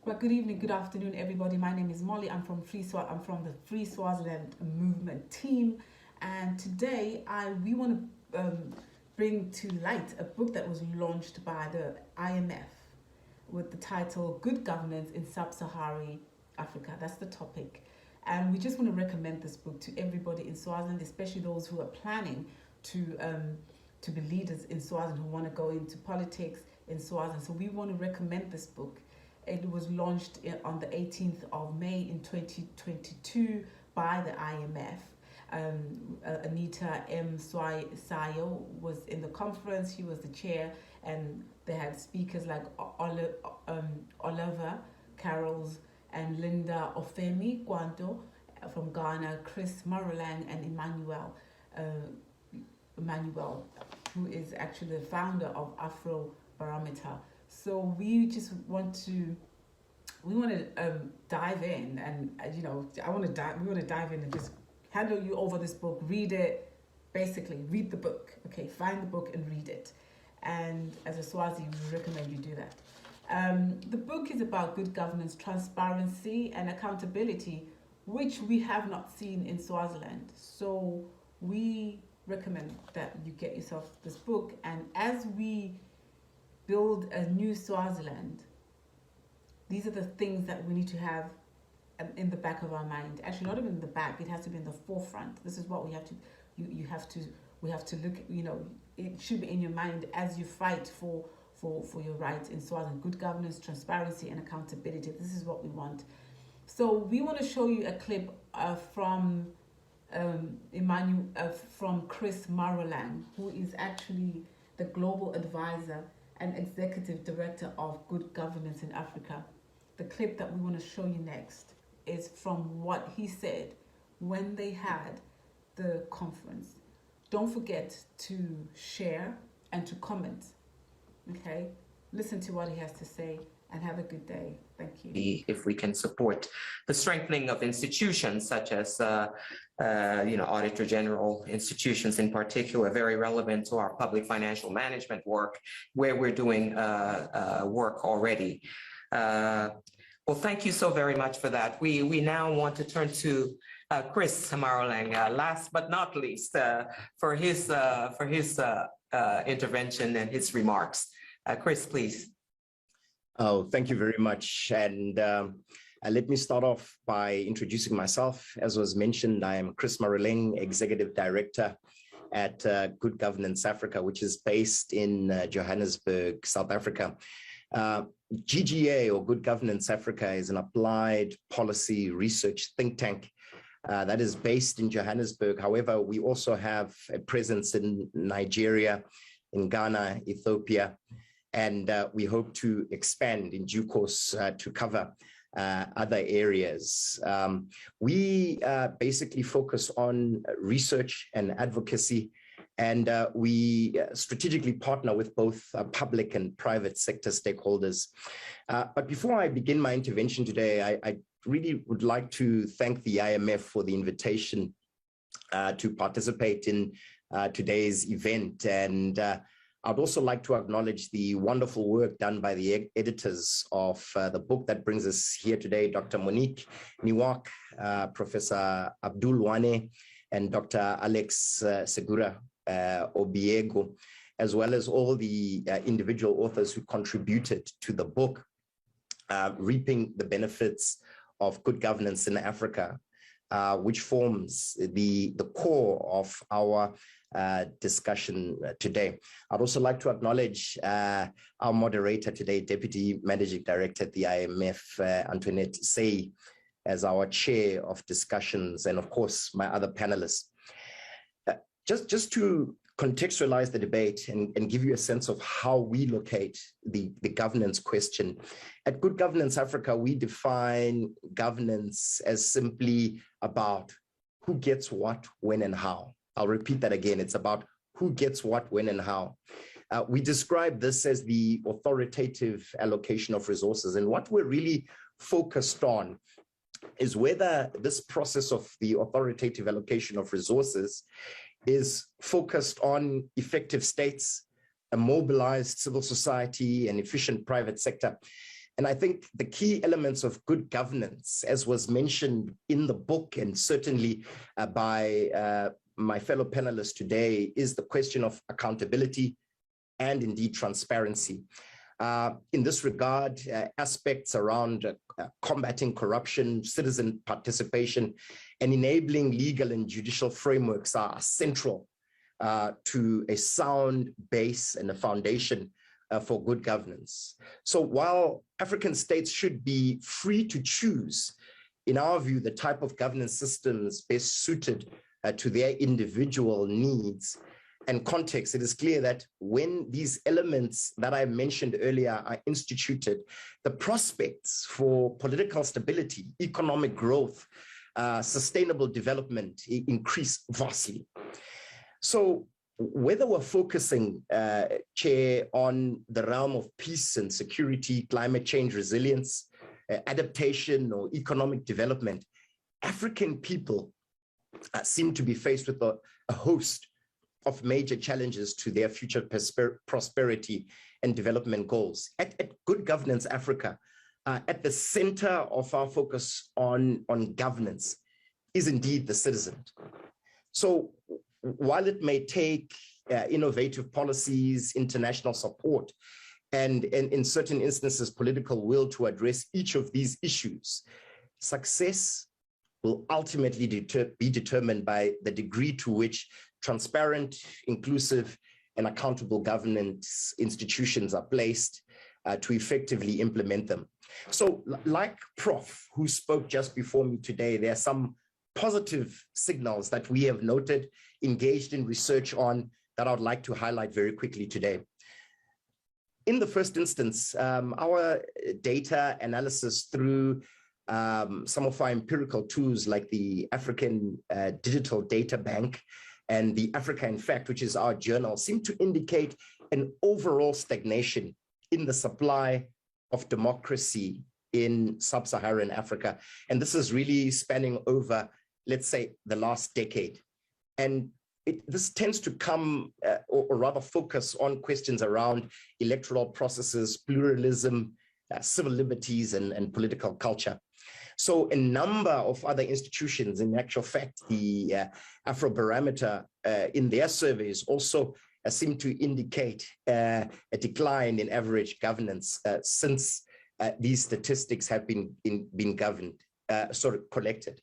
Well, good evening, good afternoon, everybody. My name is Molly. I'm from the Free Swaziland Movement team, and today we want to bring to light a book that was launched by the IMF with the title "Good Governance in Sub-Saharan Africa." That's the topic, and we just want to recommend this book to everybody in Swaziland, especially those who are planning to be leaders in Swaziland, who want to go into politics in Swaziland. So we want to recommend this book. It was launched on the 18th of May in 2022 by the IMF. Anita M. Sayo was in the conference. She was the chair, and they had speakers like Oliver Carrolls and Linda Ofemi Kwanto from Ghana, Chris Marolang, and Emmanuel, who is actually the founder of Afro Barometer. So we just want to dive in, and we want to dive in and just handle you over this book. Read it, basically read the book. Okay, find the book and read it. And as a Swazi, we recommend you do that. The book is about good governance, transparency, and accountability, which we have not seen in Swaziland. So we recommend that you get yourself this book, and as we build a new Swaziland, these are the things that we need to have in the back of our mind. Actually, not even in the back, it has to be in the forefront. This is what we have to, we have to look, it should be in your mind as you fight for your rights in Swaziland. Good governance, transparency, and accountability. This is what we want. So we want to show you a clip from from Chris Marolang, who is actually the global advisor and executive director of Good Governance in Africa. The clip that we want to show you next is from what he said when they had the conference. Don't forget to share and to comment. Okay? Listen to what he has to say and have a good day. Thank you. If we can support the strengthening of institutions such as Auditor General institutions in particular, very relevant to our public financial management work, where we're doing work already. Well, thank you so very much for that. We now want to turn to Chris Marolang, last but not least, for his intervention and his remarks. Chris, please. Oh, thank you very much. And let me start off by introducing myself. As was mentioned, I am Chris Marolang, Executive Director at Good Governance Africa, which is based in Johannesburg, South Africa. GGA, or Good Governance Africa, is an applied policy research think tank that is based in Johannesburg. However, we also have a presence in Nigeria, in Ghana, Ethiopia, and we hope to expand in due course to cover other areas. We basically focus on research and advocacy, and we strategically partner with both public and private sector stakeholders. But before I begin my intervention today, I really would like to thank the IMF for the invitation to participate in today's event. And I'd also like to acknowledge the wonderful work done by the editors of the book that brings us here today, Dr. Monique Niwak, Professor Abdul Wane, and Dr. Alex Segura Obiego, as well as all the individual authors who contributed to the book, reaping the benefits of good governance in Africa, which forms the core of our discussion today. I'd also like to acknowledge our moderator today, Deputy Managing Director at the IMF, Antoinette Say, as our chair of discussions, and of course, my other panelists. Just to contextualize the debate and give you a sense of how we locate the governance question. At Good Governance Africa, we define governance as simply about who gets what, when, and how. I'll repeat that again. It's about who gets what, when, and how. We describe this as the authoritative allocation of resources. And what we're really focused on is whether this process of the authoritative allocation of resources is focused on effective states, a mobilized civil society, and efficient private sector. And I think the key elements of good governance, as was mentioned in the book and certainly by my fellow panelists today, is the question of accountability and indeed transparency. In this regard, aspects around combating corruption, citizen participation, and enabling legal and judicial frameworks are central to a sound base and a foundation for good governance. So while African states should be free to choose, in our view, the type of governance systems best suited to their individual needs and context, it is clear that when these elements that I mentioned earlier are instituted, the prospects for political stability, economic growth, sustainable development increase vastly. So whether we're focusing, Chair, on the realm of peace and security, climate change resilience, adaptation, or economic development, African people seem to be faced with a host of major challenges to their future prosperity and development goals. At Good Governance Africa, at the center of our focus on governance is indeed the citizen. So while it may take innovative policies, international support, and in certain instances, political will to address each of these issues, success will ultimately be determined by the degree to which transparent, inclusive, and accountable governance institutions are placed to effectively implement them. So like Prof, who spoke just before me today, there are some positive signals that we have noted, engaged in research on, that I would like to highlight very quickly today. In the first instance, our data analysis through some of our empirical tools like the African Digital Data Bank and the Africa in Fact, which is our journal, seem to indicate an overall stagnation in the supply of democracy in Sub-Saharan Africa. And this is really spanning over, let's say, the last decade. And this tends to come, or rather focus on questions around electoral processes, pluralism, civil liberties, and political culture. So a number of other institutions, in actual fact, the Afrobarometer in their surveys also seem to indicate a decline in average governance since these statistics have been collected.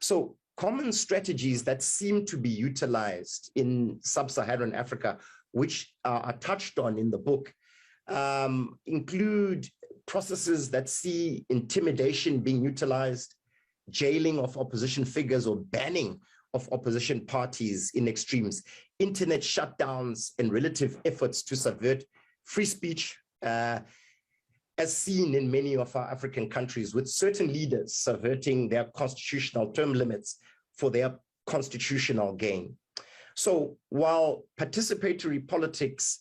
So common strategies that seem to be utilized in Sub-Saharan Africa, which are touched on in the book, include processes that see intimidation being utilized, jailing of opposition figures or banning of opposition parties in extremes, internet shutdowns, and relative efforts to subvert free speech, as seen in many of our African countries, with certain leaders subverting their constitutional term limits for their constitutional gain. So while participatory politics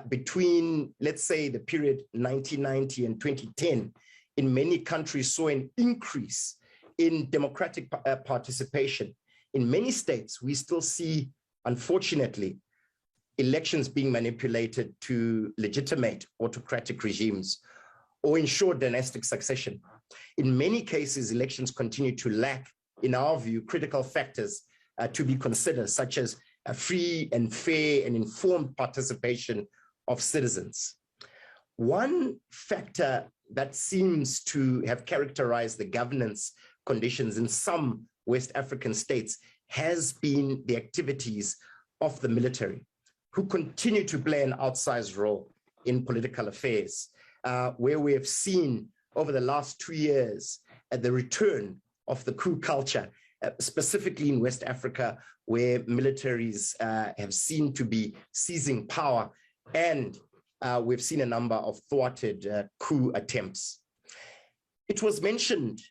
between, let's say, the period 1990 and 2010, in many countries saw an increase in democratic participation, in many states, we still see, unfortunately, elections being manipulated to legitimate autocratic regimes or ensure dynastic succession. In many cases, elections continue to lack, in our view, critical factors to be considered, such as a free and fair and informed participation of citizens. One factor that seems to have characterized the governance conditions in some West African states has been the activities of the military, who continue to play an outsized role in political affairs, where we have seen over the last 2 years the return of the coup culture, specifically in West Africa, where militaries have seemed to be seizing power, and we've seen a number of thwarted coup attempts. It was mentioned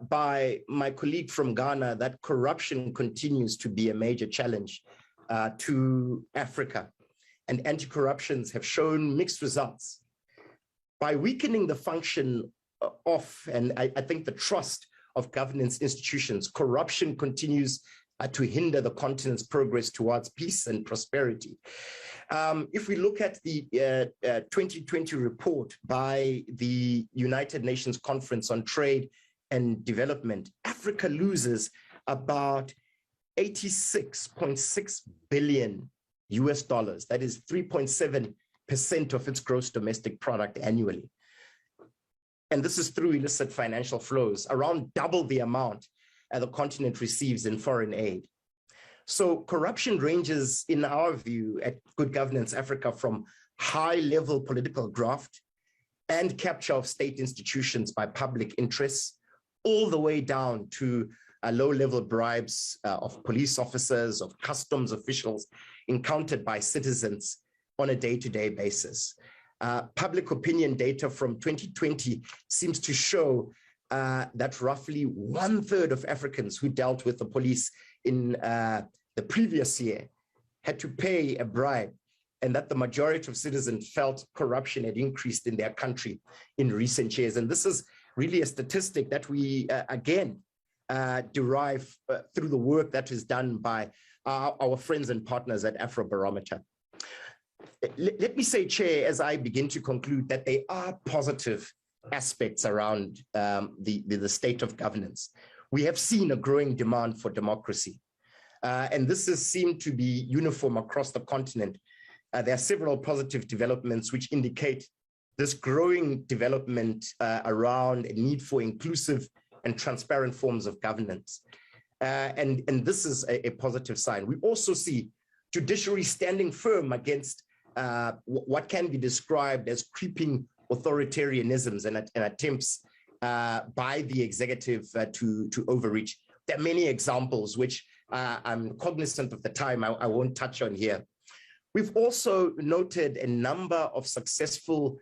by my colleague from Ghana that corruption continues to be a major challenge to Africa, and anti-corruptions have shown mixed results. By weakening the function of, and I think the trust of governance institutions, corruption continues to hinder the continent's progress towards peace and prosperity. If we look at the 2020 report by the United Nations Conference on Trade and Development, Africa loses about 86.6 billion US dollars. That is 3.7% of its gross domestic product annually. And this is through illicit financial flows, around double the amount the continent receives in foreign aid. So corruption ranges, in our view, at Good Governance Africa from high-level political graft and capture of state institutions by public interests, all the way down to low-level bribes of police officers, of customs officials encountered by citizens on a day-to-day basis. Public opinion data from 2020 seems to show that roughly 1/3 of Africans who dealt with the police in the previous year had to pay a bribe, and that the majority of citizens felt corruption had increased in their country in recent years. And this is really a statistic that we, again, derive through the work that is done by our friends and partners at Afrobarometer. Let me say, Chair, as I begin to conclude, that there are positive aspects around the state of governance. We have seen a growing demand for democracy, and this has seemed to be uniform across the continent. There are several positive developments which indicate this growing development around a need for inclusive and transparent forms of governance. And this is a positive sign. We also see judiciary standing firm against what can be described as creeping authoritarianisms and attempts by the executive to overreach. There are many examples which I'm cognizant of the time, I won't touch on here. We've also noted a number of successful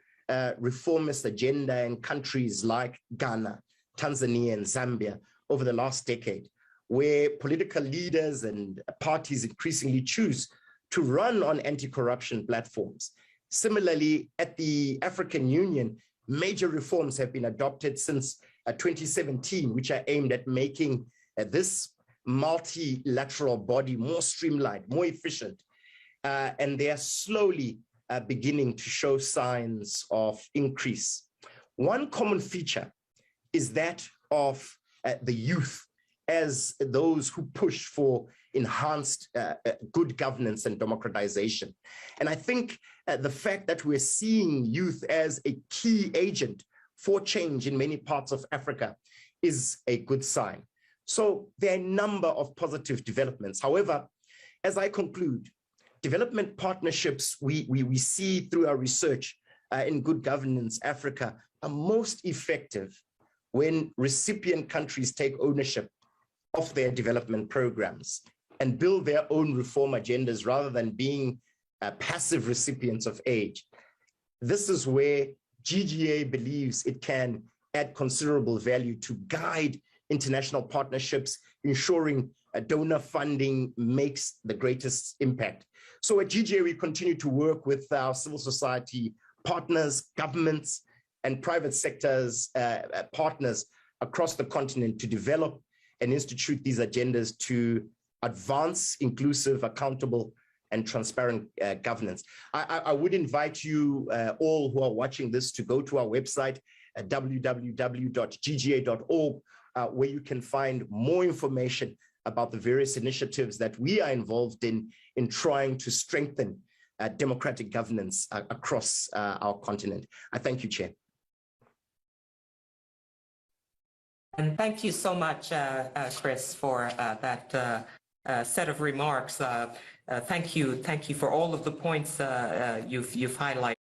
reformist agenda in countries like Ghana, Tanzania, and Zambia over the last decade, where political leaders and parties increasingly choose to run on anti-corruption platforms. Similarly, at the African Union, major reforms have been adopted since 2017, which are aimed at making this multilateral body more streamlined, more efficient, and they are slowly beginning to show signs of increase. One common feature is that of the youth as those who push for enhanced good governance and democratization. And I think the fact that we're seeing youth as a key agent for change in many parts of Africa is a good sign. So there are a number of positive developments. However, as I conclude, development partnerships we see through our research in Good Governance Africa are most effective when recipient countries take ownership of their development programs and build their own reform agendas rather than being passive recipients of aid. This is where GGA believes it can add considerable value to guide international partnerships, ensuring donor funding makes the greatest impact. So at GGA, we continue to work with our civil society partners, governments, and private sectors partners across the continent to develop and institute these agendas to advance inclusive, accountable, and transparent governance. I would invite you all who are watching this to go to our website at www.gga.org, where you can find more information about the various initiatives that we are involved in trying to strengthen democratic governance across our continent. I thank you, Chair. And thank you so much, Chris, for that set of remarks. Thank you for all of the points you've highlighted.